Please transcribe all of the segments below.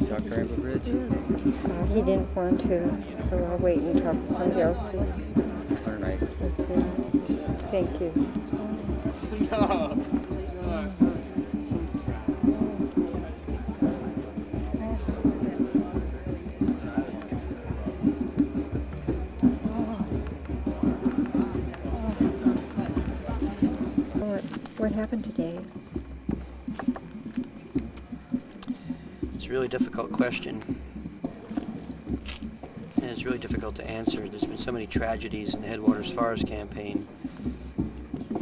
Dr. Amberbridge? He didn't want to, so I'll wait and talk to somebody else who All right. was there. Thank you. What happened today? It's a really difficult question. And it's really difficult to answer. There's been so many tragedies in the Headwaters Forest campaign.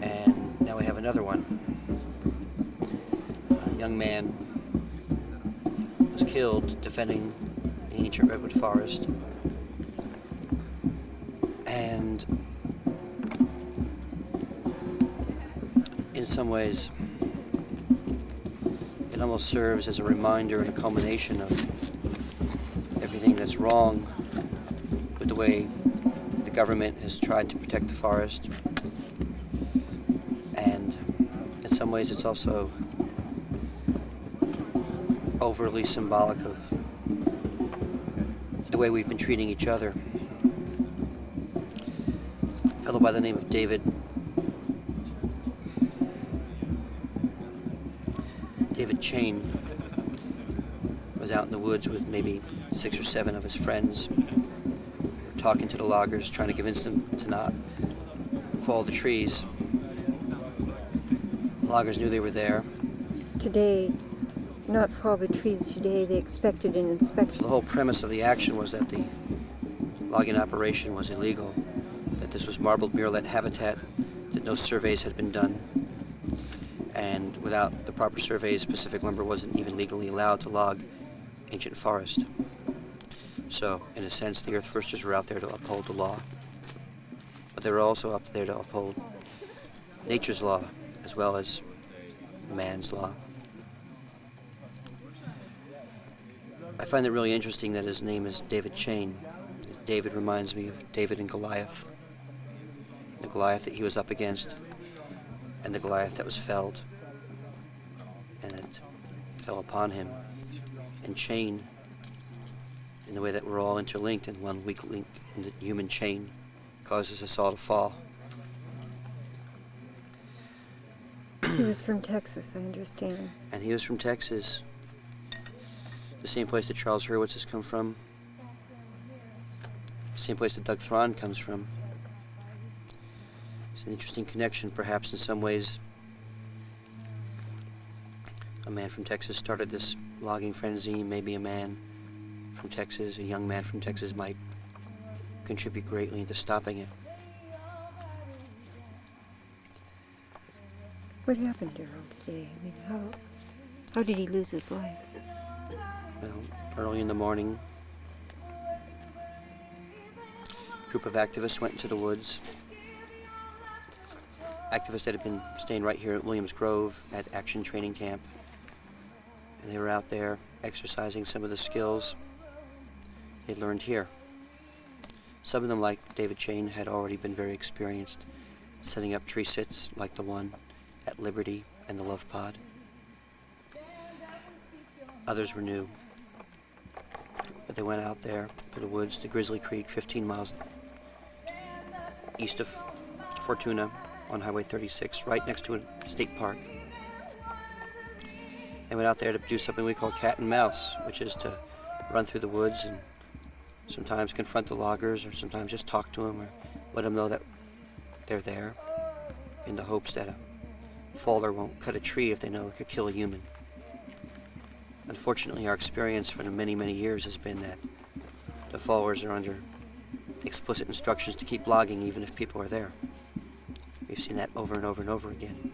And now we have another one. A young man was killed defending the ancient Redwood forest. And in some ways, it almost serves as a reminder and a culmination of everything that's wrong with the way the government has tried to protect the forest. And in some ways, it's also overly symbolic of the way we've been treating each other. A fellow by the name of David Chain was out in the woods with maybe 6 or 7 of his friends, talking to the loggers, trying to convince them to not fall the trees. The loggers knew they were there. Today, not fall the trees today, they expected an inspection. The whole premise of the action was that the logging operation was illegal, that this was marbled murrelet habitat, that no surveys had been done. And without the proper surveys, Pacific Lumber wasn't even legally allowed to log ancient forest. So, in a sense, the Earth Firsters were out there to uphold the law. But they were also up there to uphold nature's law, as well as man's law. I find it really interesting that his name is David Chain. David reminds me of David and Goliath. The Goliath that he was up against, and the Goliath that was felled, and it fell upon him. And chain, in the way that we're all interlinked, and one weak link in the human chain causes us all to fall. He was from Texas, I understand. And he was from Texas, the same place that Charles Hurwitz has come from, the same place that Doug Thron comes from. It's an interesting connection, perhaps in some ways. A man from Texas started this logging frenzy. Maybe a man from Texas, a young man from Texas, might contribute greatly into stopping it. What happened, Darryl, today? I mean, how did he lose his life? Well, early in the morning, a group of activists went into the woods. Activists that had been staying right here at Williams Grove at Action Training Camp. And they were out there exercising some of the skills they learned here. Some of them, like David Chain, had already been very experienced, setting up tree sits like the one at Liberty and the Love Pod. Others were new. But they went out there to the woods, to Grizzly Creek, 15 miles east of Fortuna, on Highway 36, right next to a state park. And went out there to do something we call cat and mouse, which is to run through the woods and sometimes confront the loggers, or sometimes just talk to them, or let them know that they're there, in the hopes that a faller won't cut a tree if they know it could kill a human. Unfortunately, our experience for the many, many years has been that the fallers are under explicit instructions to keep logging even if people are there. We've seen that over and over and over again.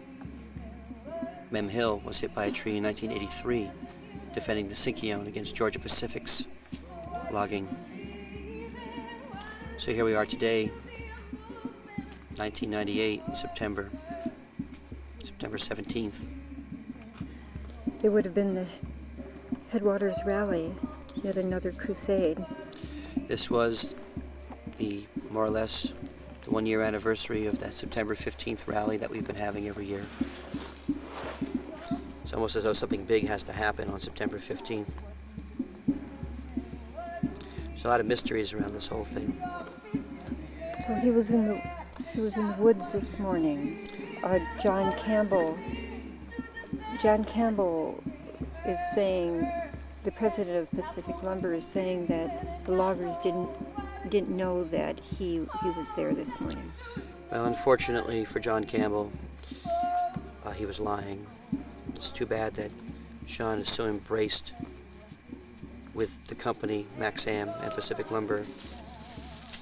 Mem Hill was hit by a tree in 1983, defending the Sinkyone against Georgia Pacific's logging. So here we are today, 1998, September 17th. It would have been the Headwaters Rally, yet another crusade. This was more or less, the 1-year anniversary of that September 15th rally that we've been having every year. It's almost as though something big has to happen on September 15th. There's a lot of mysteries around this whole thing. So he was in the woods this morning. John Campbell is saying, the president of Pacific Lumber is saying that the loggers didn't know that he was there this morning. Well, unfortunately for John Campbell, he was lying. It's too bad that Sean is so embraced with the company, Maxam and Pacific Lumber,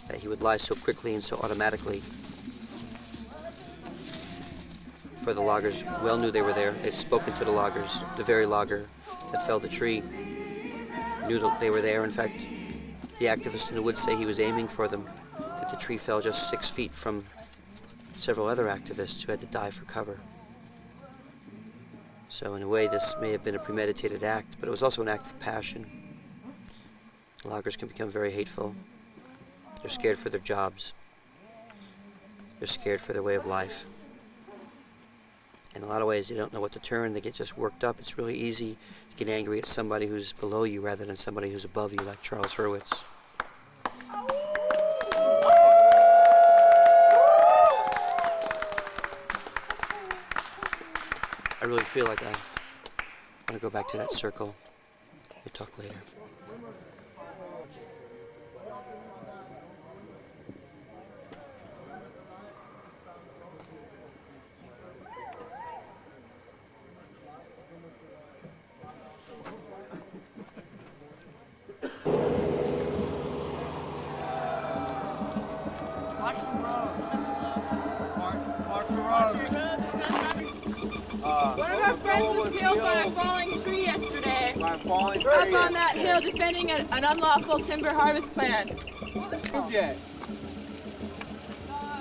that he would lie so quickly and so automatically. For the loggers well knew they were there. They'd spoken to the loggers. The very logger that felled the tree knew that they were there. In fact, the activists in the woods say he was aiming for them, that the tree fell just 6 feet from several other activists who had to dive for cover. So in a way, this may have been a premeditated act, but it was also an act of passion. Loggers can become very hateful. They're scared for their jobs. They're scared for their way of life. In a lot of ways, they don't know what to turn. They get just worked up. It's really easy to get angry at somebody who's below you rather than somebody who's above you, like Charles Hurwitz. I really feel like I want to go back to that circle. We'll talk later. One of our friends was killed by a falling tree yesterday. Up on that hill defending an unlawful timber harvest plan. You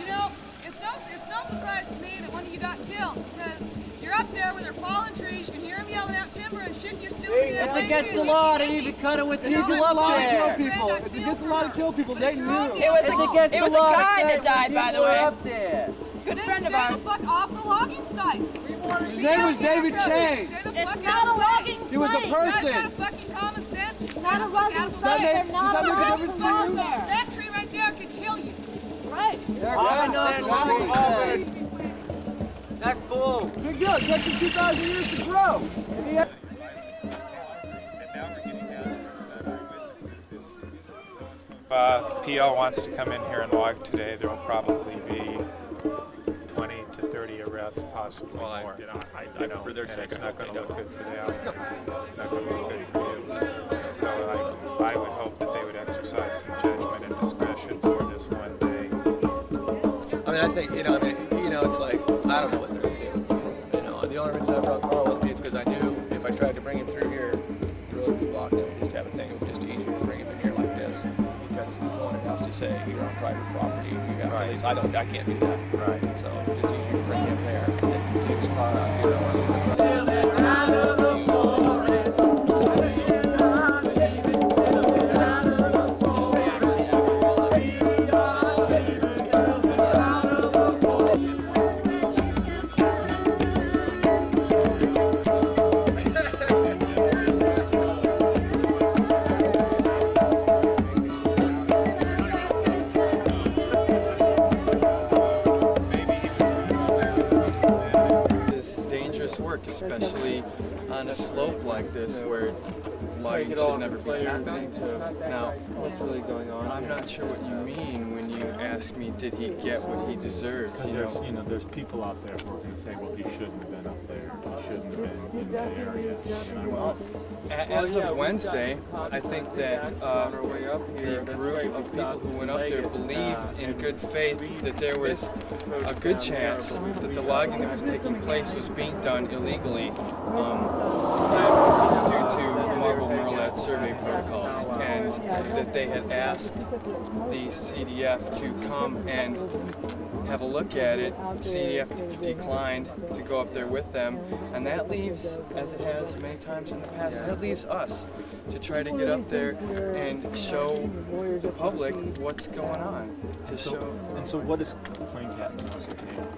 know, it's no surprise to me that one of you got killed, because you're up there where they're falling trees, you can hear them yelling out timber and shit, and you're still in there. It's against the law to even cut it with the It's law to kill people. people. It's against the law to kill people. They knew. It was a guy that died, by the way. Up there. Good friend of ours. Fuck off the logging sites. His name was David Chain. It's not a logging He was a You guys person. got a fucking common sense. It's not a logging out of the site. way. They're not Does that make a allowed to difference log to you? there. That tree right there could kill you. Right. That bull. Big deal. It takes him 2,000 years to grow. If PL wants to come in here and log today, there will probably be 20 to 30 arrests, possibly more. I know, for their sake, it's not going to look good for the outfits. It's not going to look good for you. So I would hope that they would exercise some judgment and discretion for this one day. I mean, I think, it's like, I don't know what they're going to do. The only reason I brought Carl with me is because I knew if I tried to bring him through here, the road would be blocked, and we'd just have a thing. It would just be easier to bring him in here like this. Because the owner has to say, you're on private property, you have to lease. I can't do that. Right. So it's just easier to bring him there and then take his car out here. Especially on a slope like this where logging should never be happening. Now, What's really going on? I'm not sure what you mean when you ask me, did he get what he deserved? Because there's people out there who are going to say, well, he shouldn't have been up there. He shouldn't have been in that area. Well, as of Wednesday, I think that the group of people who went up there believed in good faith that there was a good chance that the logging that was taking place was being done illegally due to marble murrelet survey protocols, and that they had asked the CDF to come and have a look at it. CDF declined to go up there with them, and that leaves, as it has many times in the past, that leaves us to try to get up there and show the public what's going on. And so what is playing cat and mouse entail?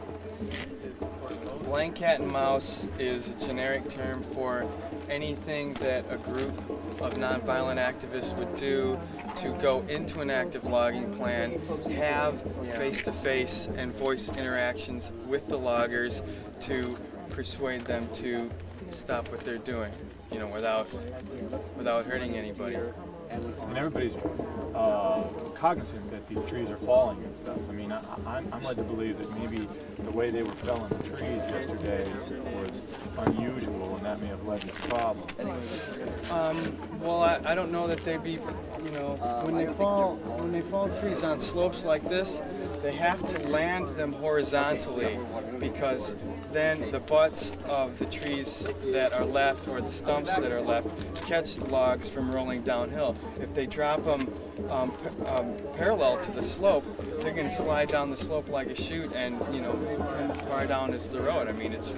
Playing cat and mouse is a generic term for anything that a group of nonviolent activists would do to go into an active logging plan, have face-to-face and voice interactions with the loggers to persuade them to stop what they're doing, you know, without hurting anybody. And everybody's cognizant that these trees are falling and stuff. I mean, I'm led to believe that maybe the way they were felling the trees yesterday was unusual, and that may have led to the problem. Well, I don't know that they'd be, you know, when they fall trees on slopes like this, they have to land them horizontally, because then the butts of the trees that are left, or the stumps that are left, catch the logs from rolling downhill. If they drop them parallel to the slope, they're going to slide down the slope like a chute, and, you know, as far down as the road. I mean, it's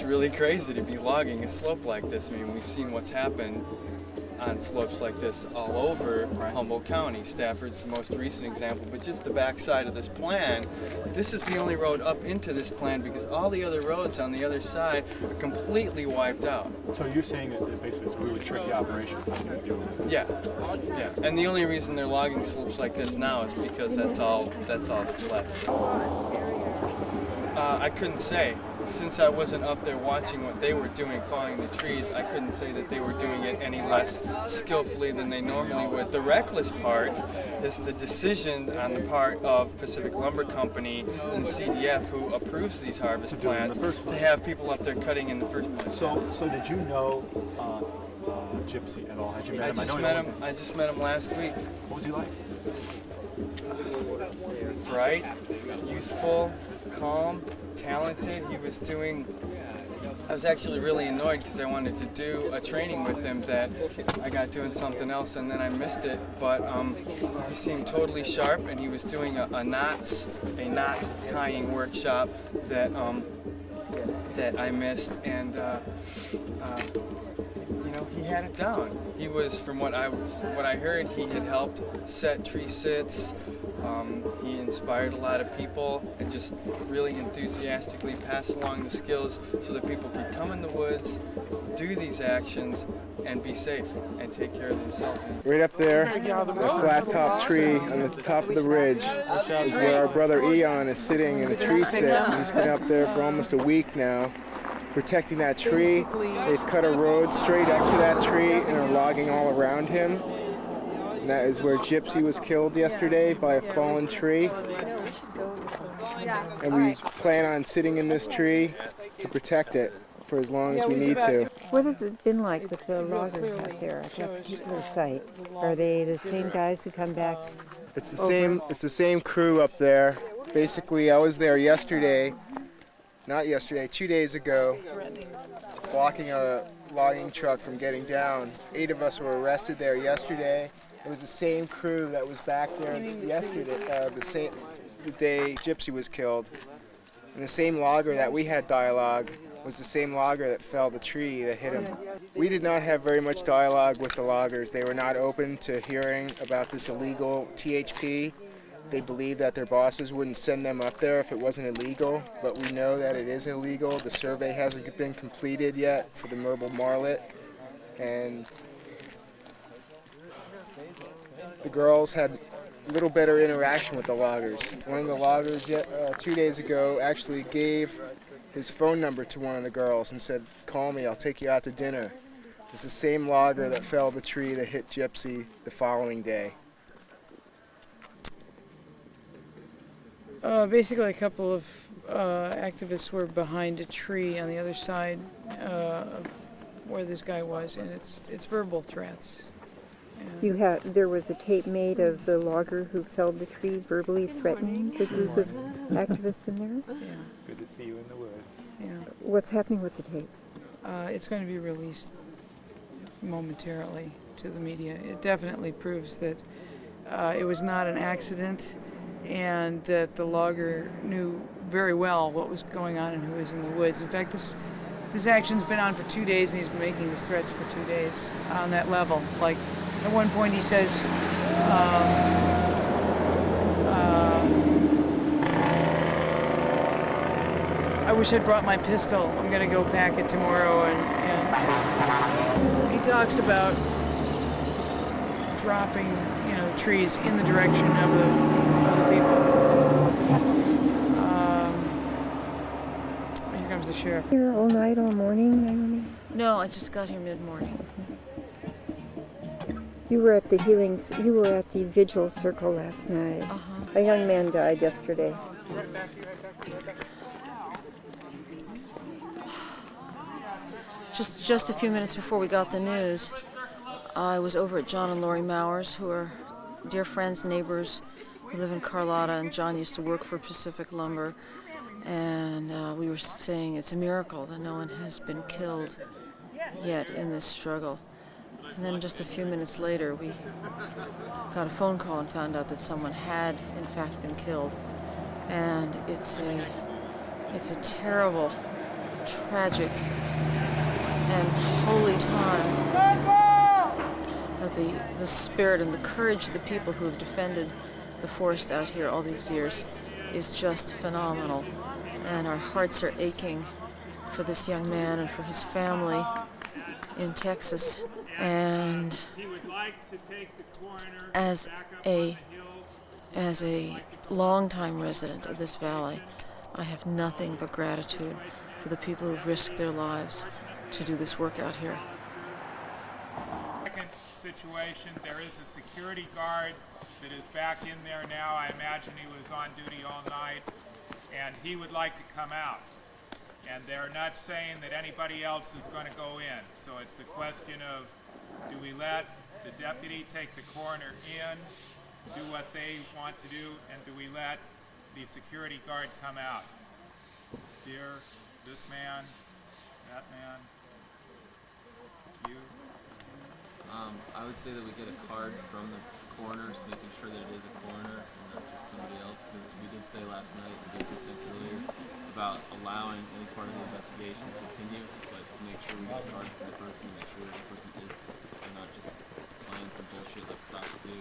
really crazy to be logging a slope like this. I mean, we've seen what's happened on slopes like this all over Humboldt County. Stafford's the most recent example, but just the backside of this plan, this is the only road up into this plan, because all the other roads on the other side are completely wiped out. So you're saying that basically it's a really tricky operation for them to do. Yeah. And the only reason they're logging slopes like this now is because that's all that's left. I couldn't say. Since I wasn't up there watching what they were doing, falling the trees, I couldn't say that they were doing it any less skillfully than they normally would. The reckless part is the decision on the part of Pacific Lumber Company and the CDF, who approves these harvest plans, to have people up there cutting in the first place. So did you know Gypsy at all? Had you met him? I just met him last week. What was he like? Bright, youthful, calm, talented. I was actually really annoyed because I wanted to do a training with him that I got doing something else and then I missed it, but he seemed totally sharp, and he was doing a knot tying workshop that I missed, and you know, he had it down. He was, from what I heard, he had helped set tree sits. He inspired a lot of people and just really enthusiastically passed along the skills so that people could come in the woods, do these actions, and be safe and take care of themselves. Right up there, the flat top tree on the top of the ridge is where our brother Eon is sitting in a tree sit. He's been up there for almost a week now, protecting that tree. They've cut a road straight up to that tree and are logging all around him. And that is where Gypsy was killed yesterday by a fallen tree. And we plan on sitting in this tree to protect it for as long as we need to. What has it been like with the loggers out there at that particular site? Are they the same guys who come back? It's the same crew up there. Basically, I was there yesterday, 2 days ago, blocking a logging truck from getting down. 8 of us were arrested there yesterday. It was the same crew that was back there yesterday, the day Gypsy was killed. And the same logger that we had dialogue was the same logger that felled the tree that hit him. We did not have very much dialogue with the loggers. They were not open to hearing about this illegal THP. They believed that their bosses wouldn't send them up there if it wasn't illegal, but we know that it is illegal. The survey hasn't been completed yet for the Myrtle Marlet, and the girls had a little better interaction with the loggers. One of the loggers 2 days ago actually gave his phone number to one of the girls and said, "Call me, I'll take you out to dinner." It's the same logger that felled the tree that hit Gypsy the following day. Basically, a couple of activists were behind a tree on the other side of where this guy was, and it's verbal threats. There was a tape made of the logger who felled the tree verbally threatening the group of activists in there. Yeah. Good to see you in the woods. Yeah. What's happening with the tape? It's going to be released momentarily to the media. It definitely proves that it was not an accident, and that the logger knew very well what was going on and who was in the woods. In fact, this action's been on for 2 days, and he's been making these threats for 2 days on that level. Like, at one point he says, I wish I'd brought my pistol. I'm gonna go pack it tomorrow, and he talks about dropping, trees in the direction of the people. Here comes the sheriff. Here all night, all morning, Naomi? No, I just got here mid-morning. You were at the vigil circle last night. A young man died yesterday. Just a few minutes before we got the news, I was over at John and Lori Mowers, who are dear friends, neighbors. We live in Carlotta, and John used to work for Pacific Lumber. And we were saying it's a miracle that no one has been killed yet in this struggle. And then just a few minutes later, we got a phone call and found out that someone had, in fact, been killed. And it's a terrible, tragic, and holy time that the spirit and the courage of the people who have defended the forest out here all these years is just phenomenal. And our hearts are aching for this young man and for his family in Texas. And as a longtime resident of this valley, I have nothing but gratitude for the people who've risked their lives to do this work out here. Second situation, there is a security guard that is back in there now. I imagine he was on duty all night, and he would like to come out. And they're not saying that anybody else is going to go in. So it's a question of, do we let the deputy take the coroner in, do what they want to do, and do we let the security guard come out? Dear, this man, that man, you. I would say that we get a card from the coroner, so making sure that it is a coroner and not just somebody else, because we did say last night, we did consent earlier, about allowing any part of the investigation to continue, but to make sure we get a card from the person, make sure that the person is, and not just playing some bullshit like cops do.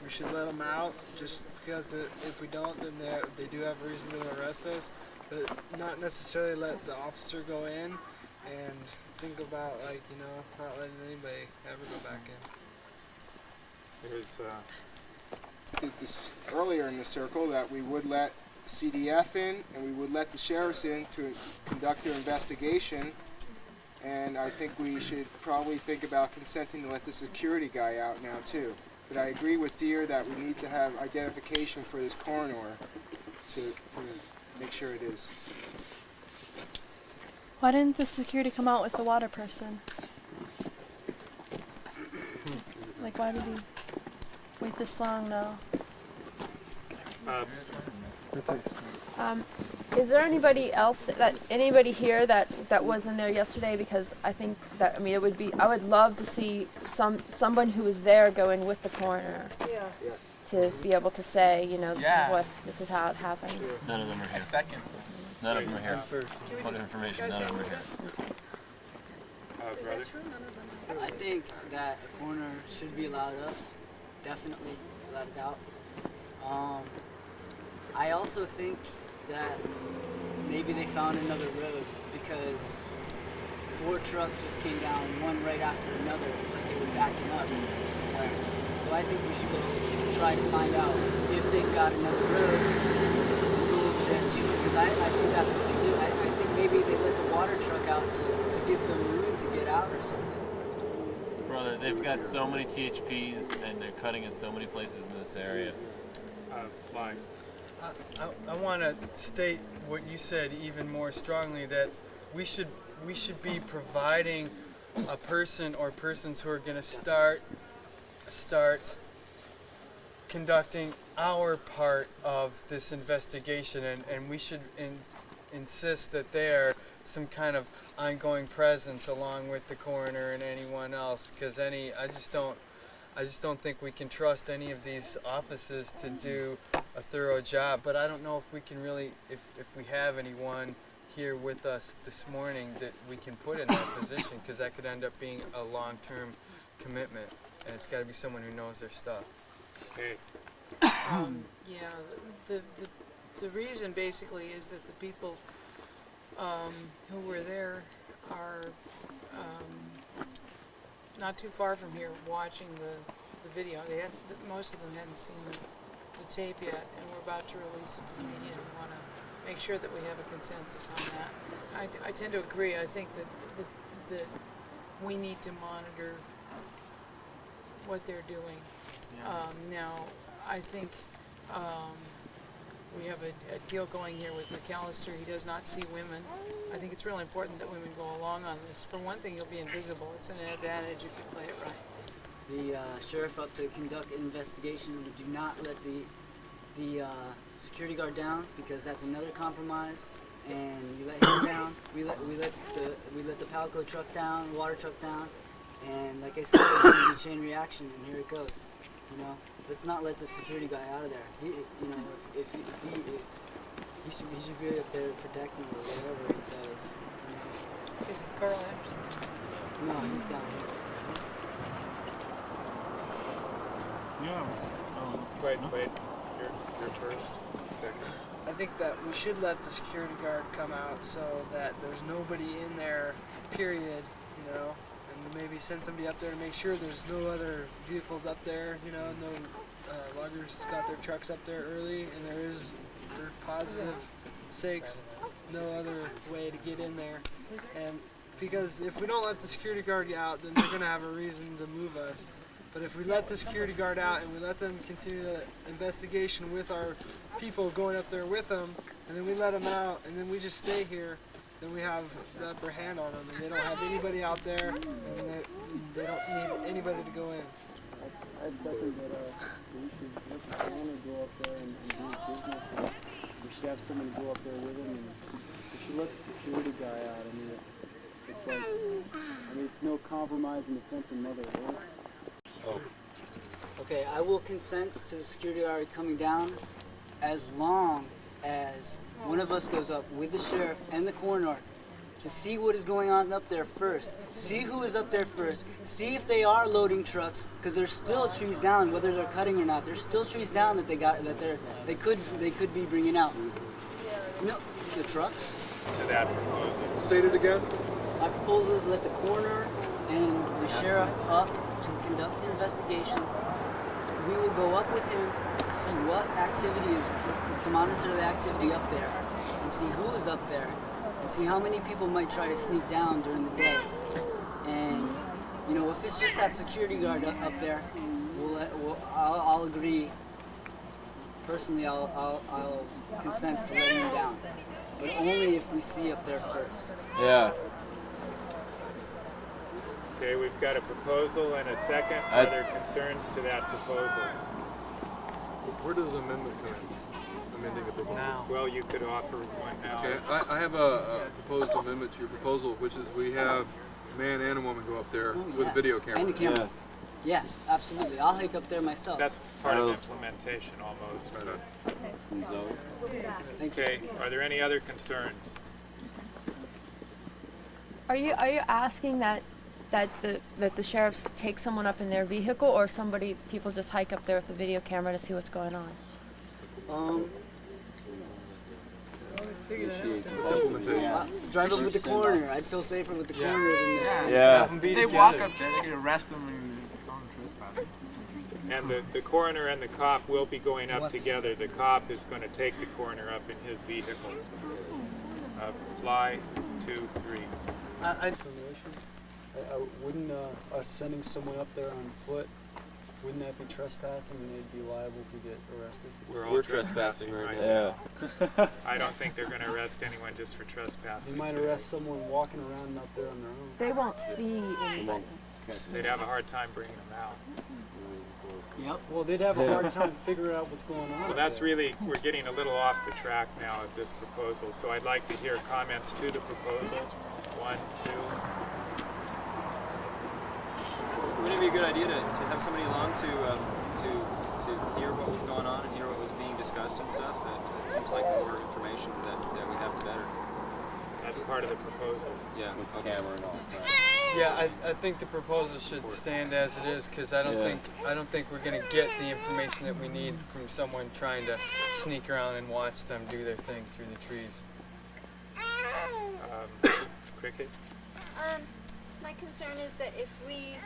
We should let them out, just because if we don't, then they do have a reason to arrest us, but not necessarily let the officer go in and think about, like, not letting anybody ever go back in. Did this earlier in the circle that we would let CDF in and we would let the sheriffs in to conduct their investigation, and I think we should probably think about consenting to let the security guy out now too. But I agree with Deer that we need to have identification for this coroner to make sure it is. Why didn't the security come out with the water person? Like, why did he wait this long now? Is there anybody here that was in there yesterday? Because I think that, I would love to see someone who was there go in with the coroner. Yeah. To be able to say, this is how it happened. None of them are here. Second. None of them are here. Point of information, none of them are here. Brother? I think that a coroner should be allowed up, definitely, without a doubt. I also think that maybe they found another road because 4 trucks just came down, one right after another, like they were backing up somewhere. So I think we should go try to find out if they've got another road and go over there too, because I think that's what they do. I think maybe they let the water truck out to give them room to get out or something. Brother, they've got so many THPs and they're cutting in so many places in this area. Mike. I want to state what you said even more strongly, that we should be providing a person or persons who are going to start conducting our part of this investigation, and we should insist that they are some kind of ongoing presence along with the coroner and anyone else, because I I just don't think we can trust any of these offices to do a thorough job. But I don't know if we can really, if we have anyone here with us this morning that we can put in that position, because that could end up being a long-term commitment, and it's got to be someone who knows their stuff. Okay. Yeah, the reason basically is that the people who were there are not too far from here watching the video. Most of them hadn't seen the tape yet, and we're about to release it to the media. We want to make sure that we have a consensus on that. I tend to agree. I think that we need to monitor what they're doing. Now, I think we have a deal going here with McAllister. He does not see women. I think it's really important that women go along on this. For one thing, you'll be invisible. It's an advantage if you play it right. The sheriff up to conduct an investigation. We do not let the security guard down, because that's another compromise. And we let him down. We let the Palco truck down, water truck down. And like I said, it's going to be a chain reaction, and here it goes. You know, let's not let the security guy out of there. He, you know, if he should be up there protecting or whatever he does. You know. Is it Carl Anderson? No, he's down here. Wait. You're first. Second. I think that we should let the security guard come out so that there's nobody in there, period, you know, and maybe send somebody up there to make sure there's no other vehicles up there, you know, no loggers got their trucks up there early, and there is, for positive sakes, no other way to get in there. And because if we don't let the security guard out, then they're going to have a reason to move us. But if we let the security guard out and we let them continue the investigation with our people going up there with them, and then we let them out, and then we just stay here, then we have the upper hand on them, and they don't have anybody out there, and they don't need anybody to go in. I second that we should let the owner go up there and do business. We should have someone go up there with him, and we should let the security guy out. I mean, it's like, it's no compromise in defense of Mother Earth. Oh. Okay, I will consent to the security guard coming down as long as one of us goes up with the sheriff and the coroner to see what is going on up there first. See who is up there first. See if they are loading trucks, because there's still trees down, whether they're cutting or not. There's still trees down that they could be bringing out. No, the trucks. To that proposal. State it again. My proposal is let the coroner and the sheriff up to conduct an investigation. We will go up with him to see what activity is, to monitor the activity up there, and see who is up there, and see how many people might try to sneak down during the day. And you know, if it's just that security guard up there, I'll agree. Personally, I'll consent to letting him down, but only if we see up there first. Yeah. Okay, we've got a proposal and a second. Are there concerns to that proposal? Where does the amendment come in? Amending the proposal? Now. Well, you could offer one now. Okay, I have a proposed amendment to your proposal, which is we have a man and a woman go up there with a video camera. And a camera. Yeah, absolutely. I'll hike up there myself. That's part of implementation almost. Okay, are there any other concerns? Are you asking that the sheriffs take someone up in their vehicle, or people just hike up there with the video camera to see what's going on? It's implementation. Drive up with the coroner. I'd feel safer with the coroner than Yeah. They walk up there, they can arrest them and And the coroner and the cop will be going up together. The cop is going to take the coroner up in his vehicle. Fly, 2, 3. Wouldn't us sending someone up there on foot, wouldn't that be trespassing and they'd be liable to get arrested? We're trespassing right now. Yeah. I don't think they're going to arrest anyone just for trespassing. They might arrest someone walking around up there on their own. They won't see anybody. They'd have a hard time bringing them out. Yep. Well, they'd have a hard time figuring out what's going on. Well, that's really, we're getting a little off the track now of this proposal, so I'd like to hear comments to the proposal. 1, 2. Wouldn't it be a good idea to have somebody along to hear what was going on and hear what was being discussed and stuff? That it seems like the more information that we have, the better. That's part of the proposal. Yeah, with the camera and all that. Yeah, I think the proposal should stand as it is because I don't think we're gonna get the information that we need from someone trying to sneak around and watch them do their thing through the trees. Cricket? My concern is that if we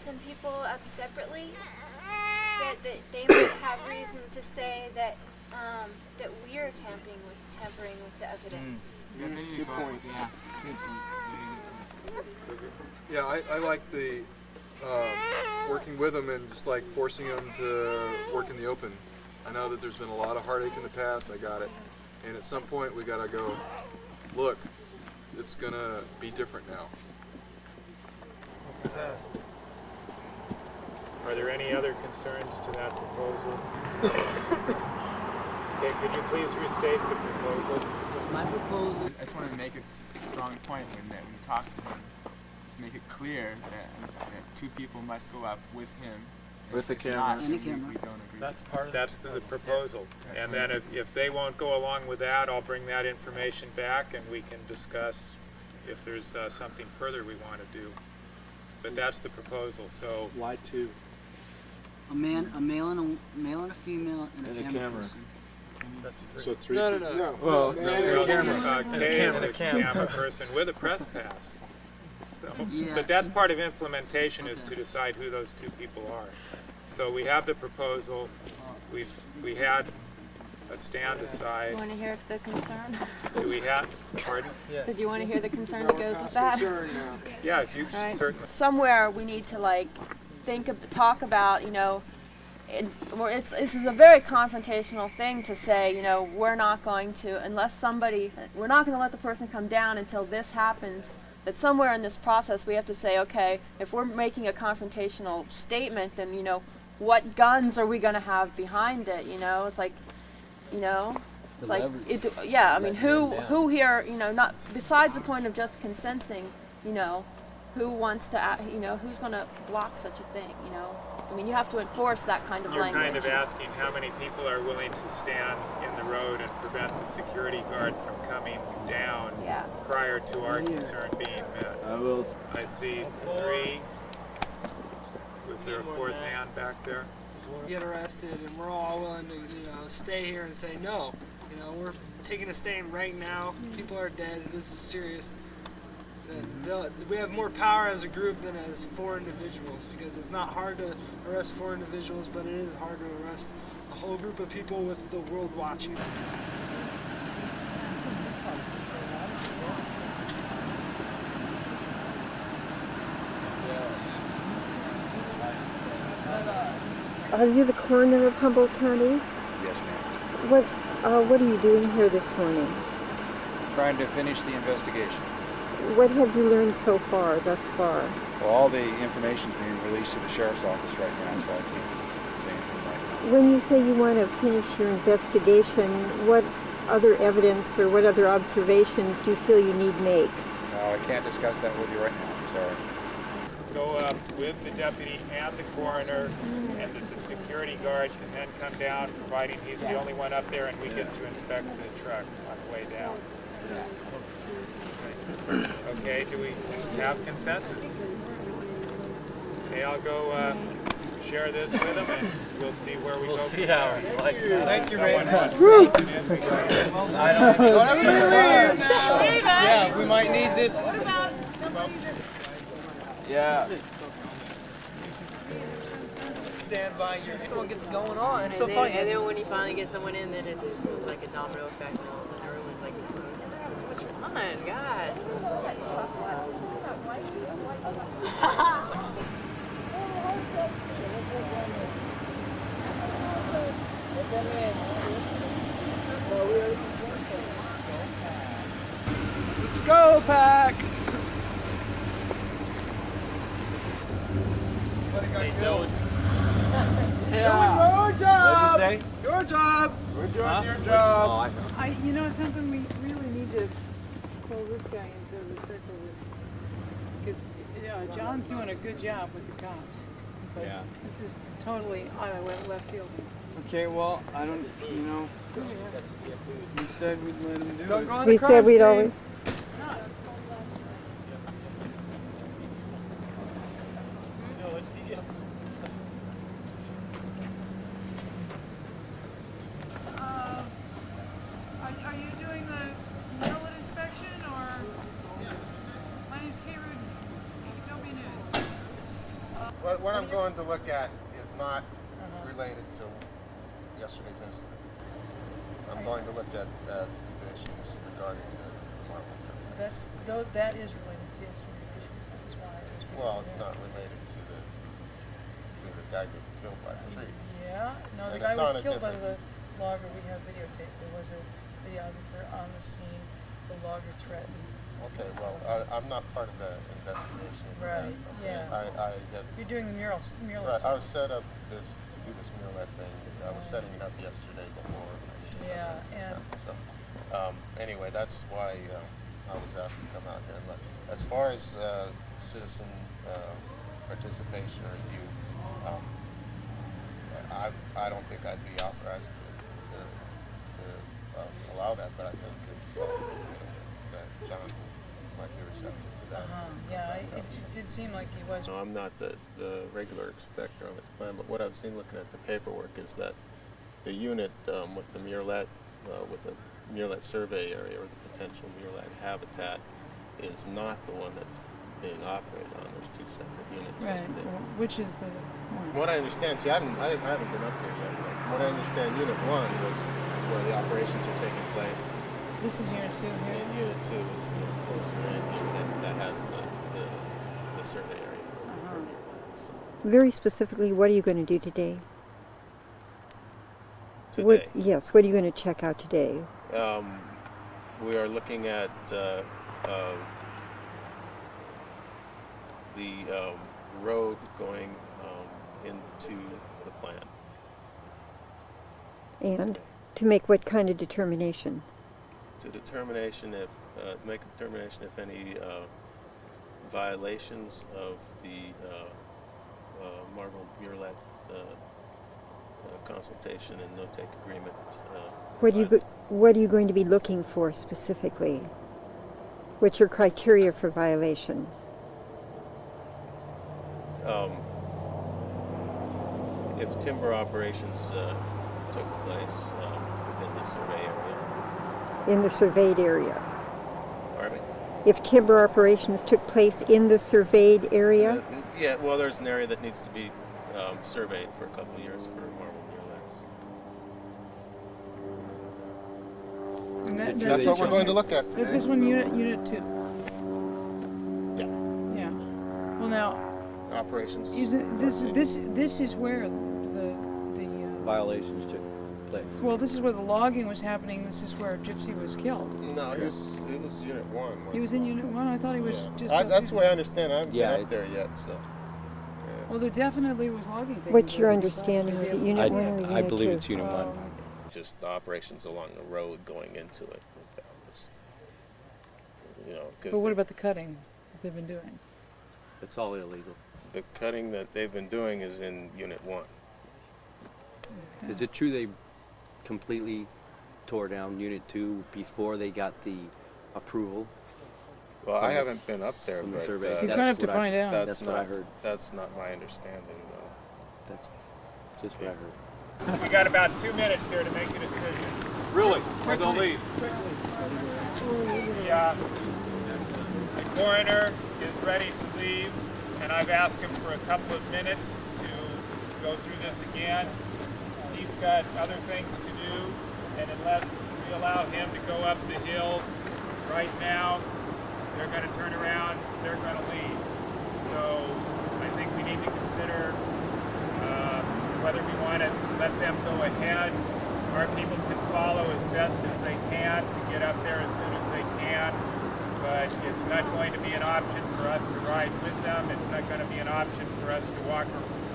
send people up separately, that they might have reason to say that that we are tampering with the evidence. Good point. Yeah. Yeah, I like the working with them and just like forcing them to work in the open. I know that there's been a lot of heartache in the past, I got it. And at some point we gotta go, look, it's gonna be different now. Are there any other concerns to that proposal? Okay, could you please restate the proposal? My proposal. I just want to make a strong point when we talk to him, to make it clear that two people must go up with him. With the camera. Not, And the we camera. don't agree. That's the proposal. And then if they won't go along with that, I'll bring that information back and we can discuss if there's something further we want to do. But that's the proposal. So why two? A male and a female, and a camera person. That's three. So three. No. Well, Kay is a camera person with a press pass. So, Yeah. But that's part of implementation is to decide who those two people are. So we have the proposal. We had a stand aside. You want to hear the concern? Do we have? Pardon? Did you want to hear the concern that goes with that? Yeah, if you Right. certainly. Somewhere we need to talk about, this is a very confrontational thing to say, we're not going to, we're not going to let the person come down until this happens, that somewhere in this process we have to say, okay, if we're making a confrontational statement, then, what guns are we going to have behind it, It's like, it's like, who here, not, besides the point of just consenting, who wants to, who's going to block such a thing, you have to enforce that kind of language. You're kind of asking how many people are willing to stand in the road and prevent the security guard from coming down prior to our concern being met. I see 3. Was there a 4th hand back there? Get arrested, and we're all willing to, stay here and say no. We're taking a stand right now. People are dead. This is serious. We have more power as a group than as 4 individuals, because it's not hard to arrest 4 individuals, but it is hard to arrest a whole group of people with the world watching. Are you the coroner of Humboldt County? Yes, ma'am. What are you doing here this morning? Trying to finish the investigation. What have you learned so far, thus far? Well, all the information is being released to the sheriff's office right now, so I can't say anything right now. When you say you want to finish your investigation, what other evidence or what other observations do you feel you need make? No, I can't discuss that with you right now. I'm sorry. Go up with the deputy and the coroner, and that the security guard can then come down, providing he's the only one up there, and we get to inspect the truck on the way down. Okay, do we have consensus? Okay, I'll go share this with him, and we'll see where we go. We'll see how he likes that. Thank you very much. I don't think yeah, we might need this. Yeah. Stand by your. Someone gets going on, so and, funny. and then when you finally get someone in, then it's just like a domino effect, and everyone's like, so much fun, God. Let's go, Pack! Your job! What did you say? Your job! We're doing your job. Something we really need to pull this guy into the circle because John's doing a good job with the cops. But Yeah. this is totally out of left field. Okay, well, I don't, you know, we said we'd let him do Don't it. go on We the said crime we'd scene. always. Are you doing the Redwood inspection or? My name's Kay Rudin, Utopia News. What I'm going to look at is not related to yesterday's incident. I'm going to look at the issues regarding the marble. That is related to yesterday's issues. That's why it was. Well, it's not related to the guy who was killed by the tree. Yeah, no, the And guy it's on was a killed by different- the logger. We have videotape. There was a videographer on the scene. The logger threatened. Okay, well, I'm not part of the investigation. of that, Right, okay? yeah. You're doing the mural. Right, I was set up to do this mural thing. I was setting it up yesterday before. Yeah, and So, anyway, that's why I was asked to come out here and look. As far as citizen participation or review, I don't think I'd be authorized to allow that, but I think that John might be receptive to that. yeah, it did seem like he was. No, I'm not the regular inspector on this plan, but what I've seen looking at the paperwork is that the unit with the murrelet, with the murrelet survey area or the potential murrelet habitat is not the one that's being operated on. There's two separate units. Right. Which is the one? What I understand, see, I haven't been up here yet. But what I understand, Unit 1 was where the operations are taking place. This is Unit 2 here? And Unit 2 is the closer in here that has the survey area for murrelets. Very specifically, what are you going to do today? Today? Yes, what are you going to check out today? We are looking at the road going into the plant. And to make what kind of determination? Make a determination if any violations of the Marble Murrelet consultation and no-take agreement. What are you going to be looking for specifically? What's your criteria for violation? If timber operations took place within the survey area. In the surveyed area? Pardon me? If timber operations took place in the surveyed area? Yeah, well, there's an area that needs to be surveyed for a couple of years for marble murrelets. That's what we're going to look at. Is this one Unit 2? Yeah. Yeah. Well, now. Operations. This is where the violations took place. Well, this is where the logging was happening. This is where Gypsy was killed. No, he was Unit 1. He was in Unit 1? I thought he was just... That's the way I understand. I haven't been up there yet, so... Well, there definitely was logging. What's your understanding? Was it Unit 1 or Unit 2? I believe it's Unit 1. Just the operations along the road going into it. But what about the cutting that they've been doing? It's all illegal. The cutting that they've been doing is in Unit 1. Is it true they completely tore down Unit 2 before they got the approval? Well, I haven't been up there, from the but survey. He's going to have to find out. That's what I heard. That's not my understanding, though. That's just what I heard. We got about 2 minutes here to make a decision. Really? Or they'll leave? The coroner is ready to leave, and I've asked him for a couple of minutes to go through this again. He's got other things to do, and unless we allow him to go up the hill right now, they're going to turn around, they're going to leave. So I think we need to consider whether we want to let them go ahead. Our people can follow as best as they can to get up there as soon as they can, but it's not going to be an option for us to ride with them. It's not going to be an option for us to walk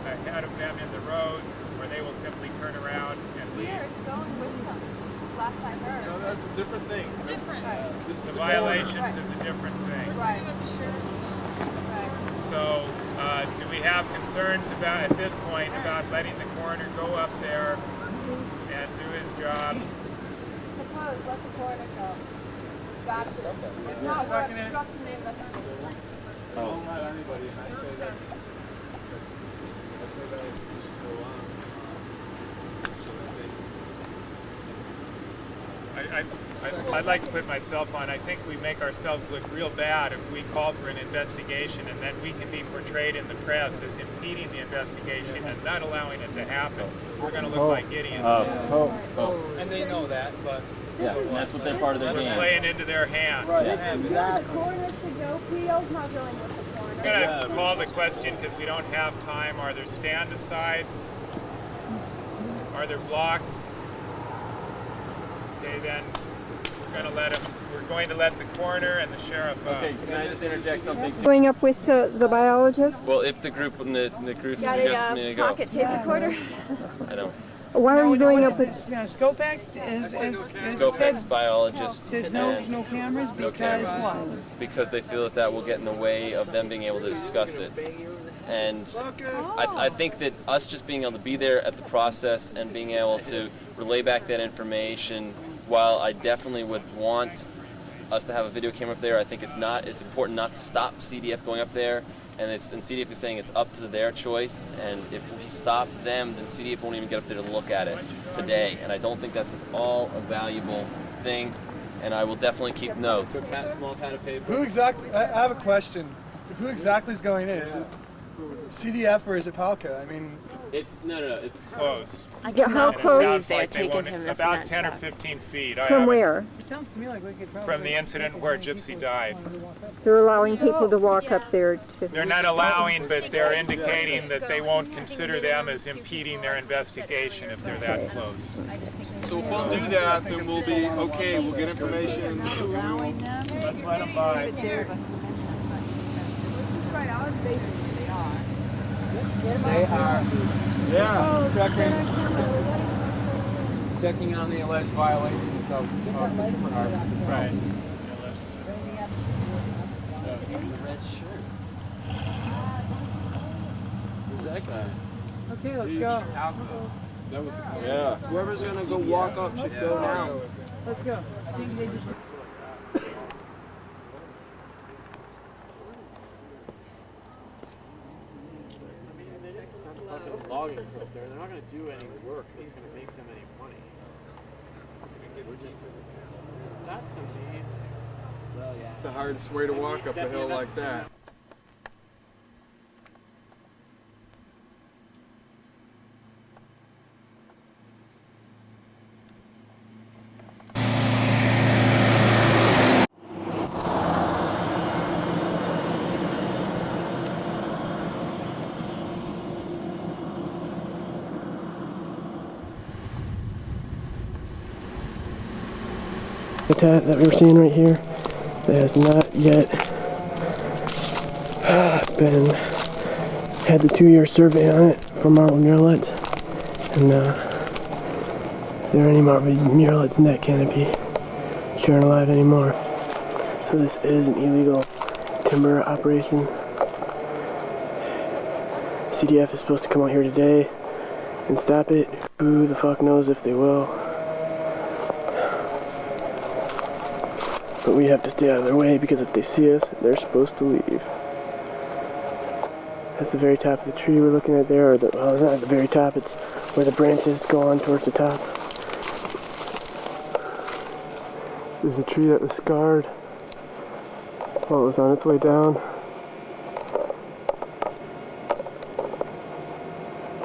ahead of them in the road, where they will simply turn around and leave. We are going with them. Last I heard. No, that's a different thing. Different. This is The the violations corner. is a different thing. Right. So, do we have concerns about, at this point, about letting the coroner go up there and do his job? Propose, let the coroner go. Got it. No, we're obstructing the investigation. Don't let anybody, and I say that you should go on. So that I'd like to put myself on. I think we make ourselves look real bad if we call for an investigation and then we can be portrayed in the press as impeding the investigation and not allowing it to happen. We're going to look like idiots. And they know that, but... Yeah, and that's what they're part of their game. We're playing into their hand. Right. The coroner should go. PO's not dealing with the coroner. I'm going to call the question because we don't have time. Are there stand-asides? Are there blocks? Okay, then we're going to let the coroner and the sheriff up. Okay, can I just interject something? Going up with the biologist? Well, if the group suggests me to go. Pocket tape recorder? I don't. Why are you going up with... Scopex is Scopex biologists. There's no cameras because what? Because they feel that will get in the way of them being able to discuss it. And I think that us just being able to be there at the process and being able to relay back that information, while I definitely would want us to have a video camera up there, I think it's important not to stop CDF going up there. And CDF is saying it's up to their choice, and if we stop them, then CDF won't even get up there to look at it today. And I don't think that's at all a valuable thing, and I will definitely keep notes. Small pad of paper. Who exactly? I have a question. Who exactly is going in? Is it CDF or is it Palka? I mean, it's it's close. How close? It sounds like they won't, about 10 or 15 feet. From where? It sounds to me like we could probably... From the incident where Gypsy died. They're allowing people to walk up there to... They're not allowing, but they're indicating that they won't consider them as impeding their investigation if they're that close. So if we'll do that, then we'll be okay. We'll get information. Let's let them by. They are, checking on the alleged violations of our right. The red shirt. Who's that guy? Okay, let's go. Yeah. Whoever's gonna go walk up should go now. Let's go. I think they just... Logging crew up there. They're not going to do any work that's going to make them any money. That's going to be. Well, yeah. It's the hardest way to walk up a hill like that. Habitat that we're seeing right here that has not yet had the 2-year survey on it for marble murrelets, and there are any marble murrelets in that canopy which aren't alive anymore. So this is an illegal timber operation. CDF is supposed to come out here today and stop it. Who the fuck knows if they will. But we have to stay out of their way because if they see us, they're supposed to leave. That's the very top of the tree we're looking at there, or well, it's not at the very top, it's where the branches go on towards the top. This is a tree that was scarred while it was on its way down.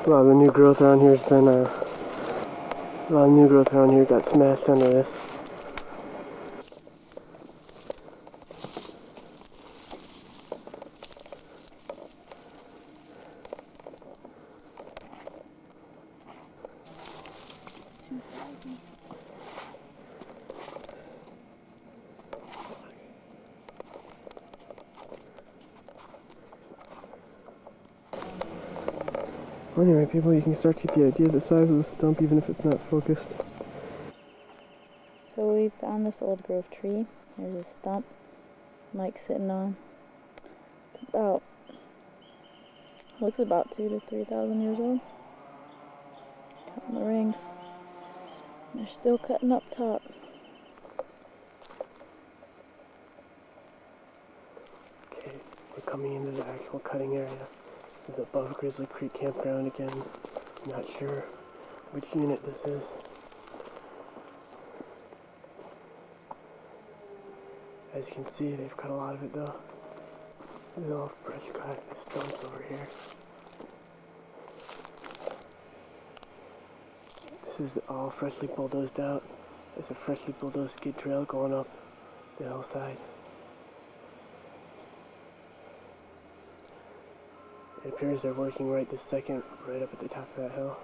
A lot of the new growth around here has been, a lot of new growth around here got smashed under this. Anyway, people, you can start to get the idea of the size of the stump even if it's not focused. So we found this old growth tree. There's a stump Mike's sitting on. It's about Looks about 2,000 to 3,000 years old. Counting the rings. They're still cutting up top. Okay, we're coming into the actual cutting area. This is above Grizzly Creek Campground again. Not sure which unit this is. As you can see, they've cut a lot of it though. This is all fresh cut. This stump's over here. This is all freshly bulldozed out. There's a freshly bulldozed skid trail going up the hillside. It appears they're working right this second, right up at the top of that hill.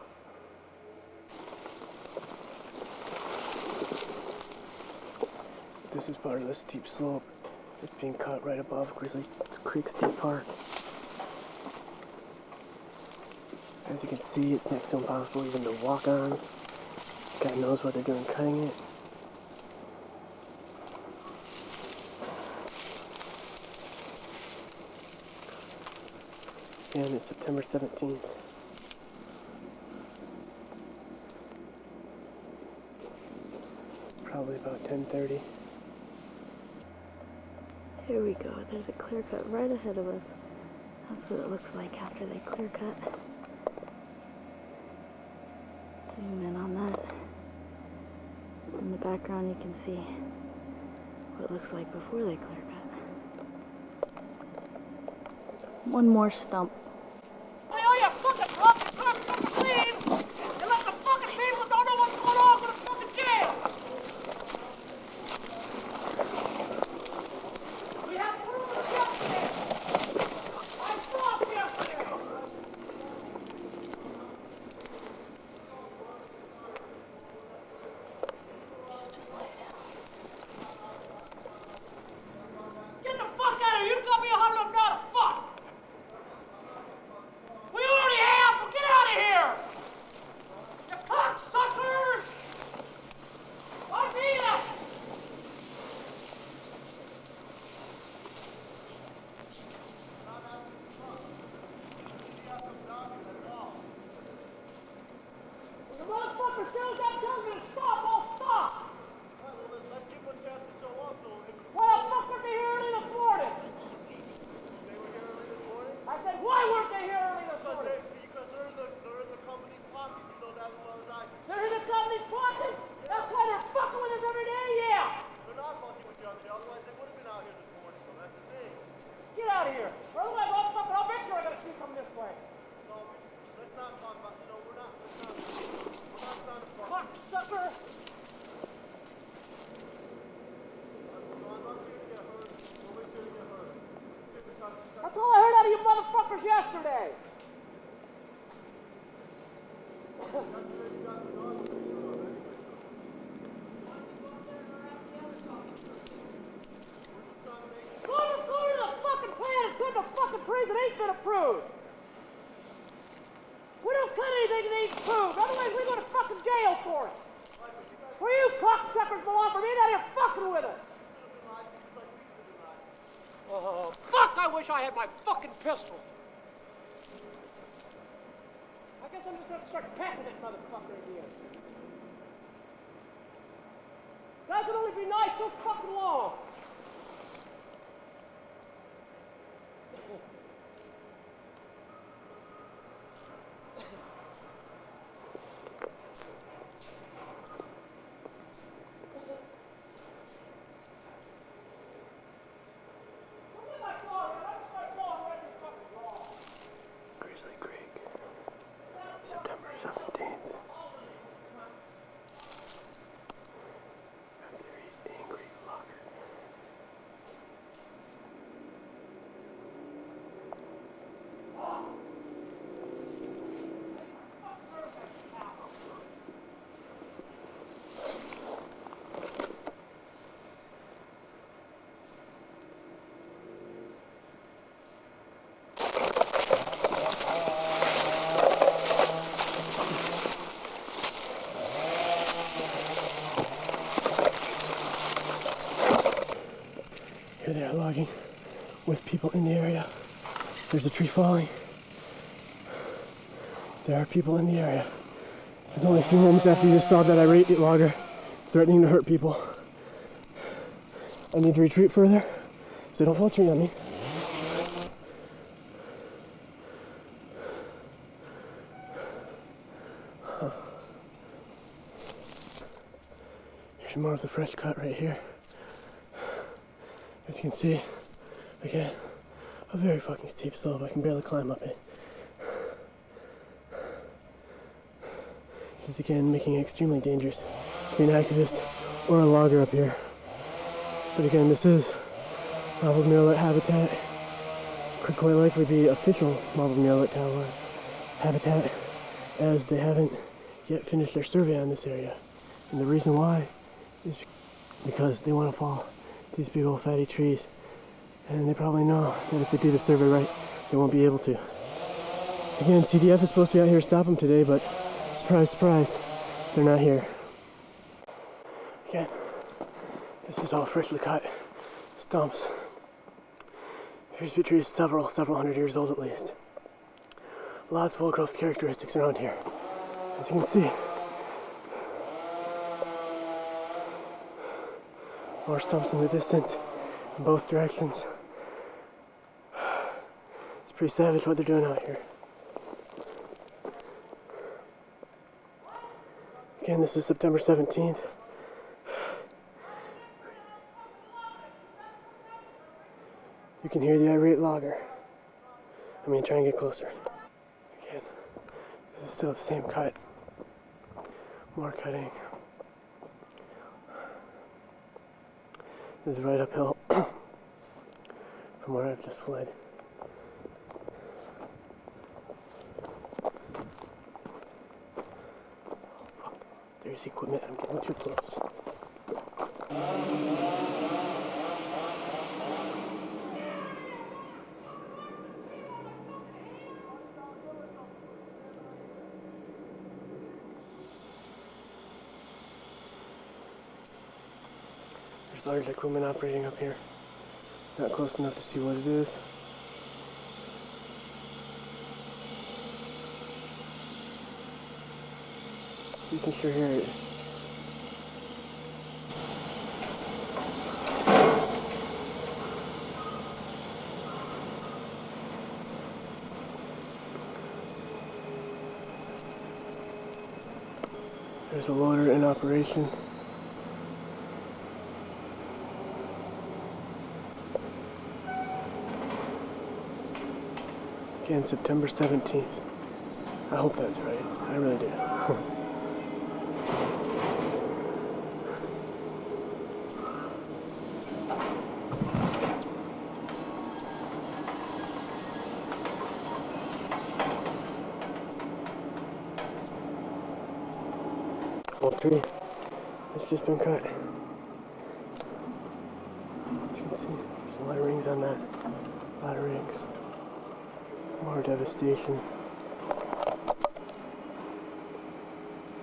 This is part of the steep slope that's being cut right above Grizzly Creek State Park. As you can see, it's next to impossible even to walk on. God knows what they're doing cutting it. And it's September 17th. Probably about 10:30. Here we go. There's a clear cut right ahead of us. That's what it looks like after they clear cut. Zoom in on that. In the background you can see what it looks like before they clear cut. One more stump. Hey, all you fucking fucking cocksuckers leave! And let the fucking people that don't know what's going on go to fucking jail! We have to put them in the yesterday! I stopped yesterday! Get the fuck out of here! You got me hard enough now to fuck! We already have, so get out of here! You cocksuckers! I mean it! The motherfucker still got tells me to stop, I'll stop! Let's give them a chance to show up, so... Why the fuck weren't they here early this morning? They were here early this morning? I said, why weren't they here early this morning? Because they're in the company's pocket, you know that as well as I do. They're in the company's pocket? Yeah. That's why they're fucking with us every day, yeah! They're not fucking with you every day, otherwise they would have been out here this morning, so that's the thing. Get out of here! Or otherwise I'll make sure I gotta see coming this way. No, let's not talk about, we're not trying to fuck. Cocksucker! That's all I heard out of you motherfuckers yesterday! Go to the fucking plant and send the fucking trees that ain't been approved! We don't cut anything that ain't approved, otherwise we go to fucking jail for it! Where you cocksuckers belong for being out here fucking with us! Oh, fuck! I wish I had my fucking pistol! I guess I'm just gonna start packing that motherfucker again. That could only be nice so fucking long! Grizzly Creek, September 17th. Very angry logger. Here they are logging with people in the area. There's a tree falling. there are people in the area. It's only a few moments after you just saw that irate logger threatening to hurt people. I need to retreat further, so don't fall tree on me. Here's more of the fresh cut right here. As you can see, again, a very fucking steep slope. I can barely climb up it. It's again making it extremely dangerous to be an activist or a logger up here. But again, this is mottled murrelet habitat. Could quite likely be official mottled murrelet habitat, as they haven't yet finished their survey on this area. And the reason why is because they want to fall these big old fatty trees. And they probably know that if they do the survey right, they won't be able to. Again, CDF is supposed to be out here to stop them today, but surprise, surprise, they're not here. Again, this is all freshly cut stumps. Here's a tree several hundred years old at least. Lots of old growth characteristics around here, as you can see. More stumps in the distance, in both directions. It's pretty savage what they're doing out here. Again, this is September 17th. You can hear the irate logger. Try and get closer. Again, this is still the same cut. More cutting. This is right uphill from where I've just fled. Fuck. There's equipment. I'm getting too close. There's large equipment operating up here. Not close enough to see what it is. You can sure hear it. There's a loader in operation. Again, September 17th. I hope that's right. I really do. Old tree. It's just been cut. As you can see, there's a lot of rings on that. A lot of rings. More devastation.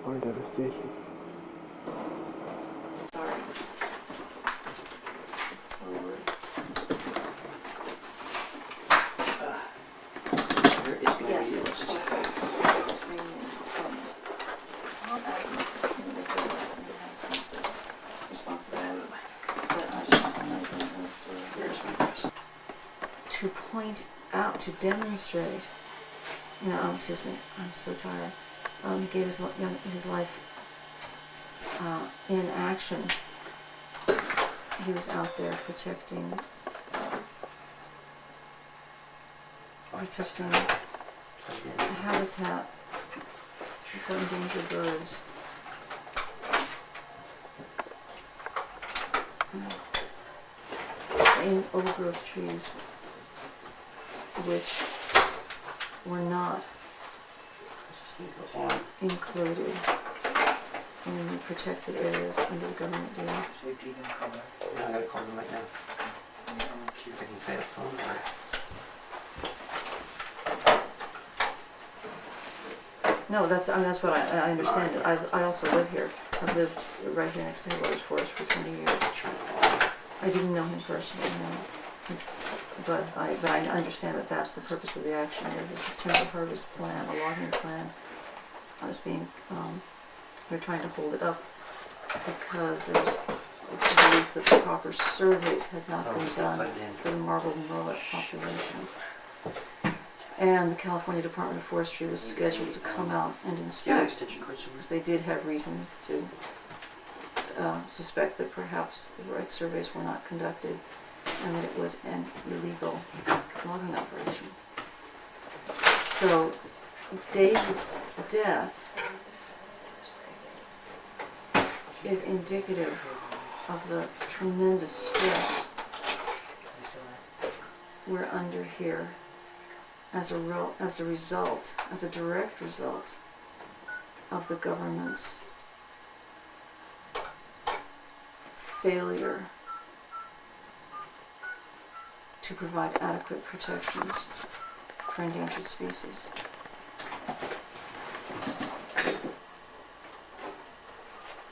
More devastation. Sorry. Where is my list? To point out, to demonstrate, excuse me, I'm so tired. He gave his life in action. He was out there protecting the habitat for endangered birds. In overgrowth trees, which were not included in the protected areas under the government deal. I gotta call them right now. See if I can pay a phone number. No, that's what I understand. I also live here. I've lived right here next to Headwaters Forest for 20 years. I didn't know him personally, no. But I understand that that's the purpose of the action. There's a timber harvest plan, a logging plan. They're trying to hold it up because there's a belief that the proper surveys had not been done for the marbled murrelet population. And the California Department of Forestry was scheduled to come out and inspect, because they did have reasons to suspect that perhaps the right surveys were not conducted and that it was an illegal logging operation. So David's death is indicative of the tremendous stress we're under here as a direct result of the government's failure to provide adequate protections for endangered species.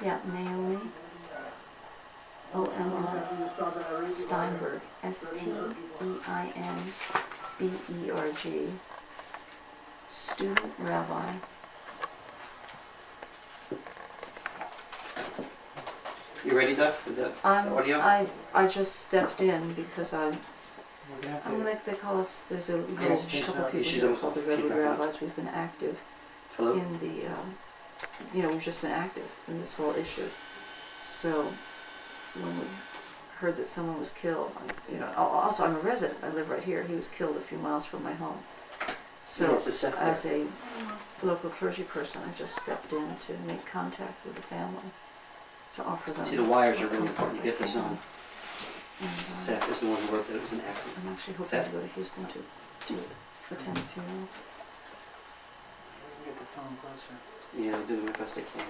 Yeah, Naomi Steinberg, Steinberg, student rabbi. You ready, Duff, with the audio? I just stepped in because I'm like they call us. There's a couple people here called the Redwood rabbis. We've been active in the. We've just been active in this whole issue. So when we heard that someone was killed, also I'm a resident. I live right here. He was killed a few miles from my home. So as a local clergy person, I just stepped in to make contact with the family to offer them. See, the wires are really important to get this on. Sept is the one who wrote that it was an accident. I'm actually hoping to go to Houston to attend the funeral. Get the phone closer. Yeah, I'm doing the best I can.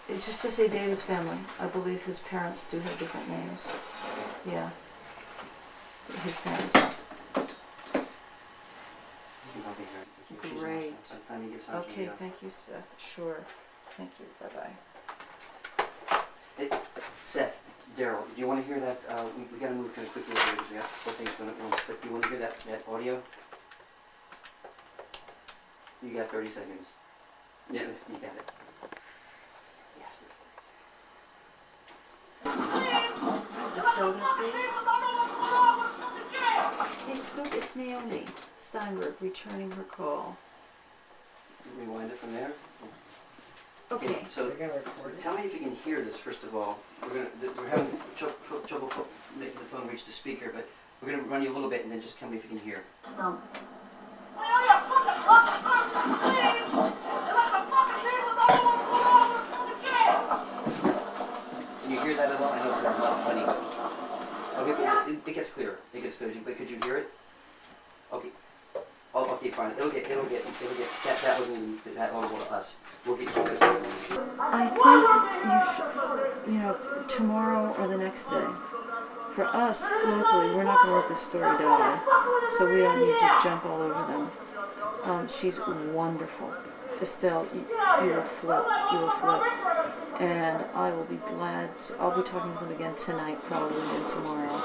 It's just to say David's family. I believe his parents do have different names. Yeah. His parents. Great. Okay, thank you, Seth. Sure. Thank you. Bye-bye. Hey, Seth, Darryl, do you want to hear that? We got to move kind of quickly over because we have 4 things going at once. But do you want to hear that audio? You got 30 seconds. Yeah, you got it. Yes, 30 seconds. Is it still there, please? Hey, Scoop, it's Naomi Steinberg returning her call. Rewind it from there. Okay. So tell me if you can hear this. First of all, we're having trouble making the phone reach the speaker, but we're going to run you a little bit, and then just tell me if you can hear. Can you hear that at all? I know it's not funny. Okay, but it gets clearer. It gets clearer. But could you hear it? Okay. Oh, okay, fine. It'll get. That wasn't that audible to us. We'll get you guys. I think you should, tomorrow or the next day. For us, locally, we're not going to let this story die, so we don't need to jump all over them. She's wonderful. Estelle, you will flip. You will flip. And I will be glad. I'll be talking to them again tonight, probably, and tomorrow.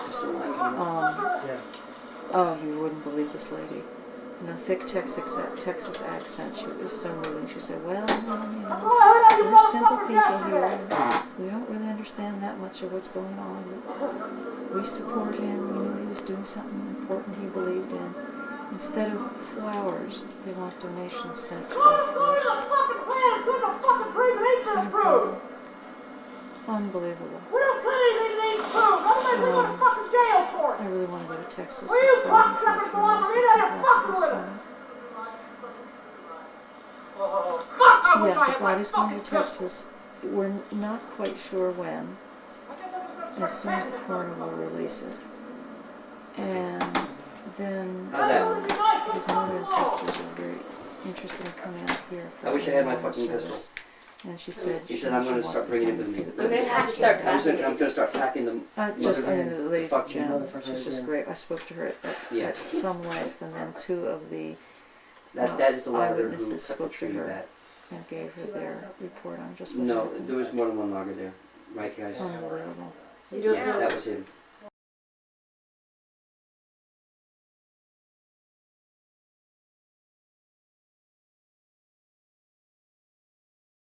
Oh, you wouldn't believe this lady. Thick Texas accent. She was so moving. She said, well, we're simple people here. We don't really understand that much of what's going on. We support him. We knew he was doing something important he believed in. Instead of flowers, they want donations sent to Earth First. Isn't that incredible? Unbelievable. I really want to go to Texas. Yeah, the body's going to Texas. We're not quite sure when. As soon as the coroner will release it. And then his mother and sisters are very interested in coming out here for I wish I had my fucking pistol. And she said I'm going to start bringing it with me. We're going to have to start packing I'm going to start packing them. the lady's gem. She's just great. I spoke to her at some length, and then 2 of the that is the eyewitnesses spoke to her and gave her their report on just what happened. There was more than one logger there. Right, guys? Unbelievable. That was him.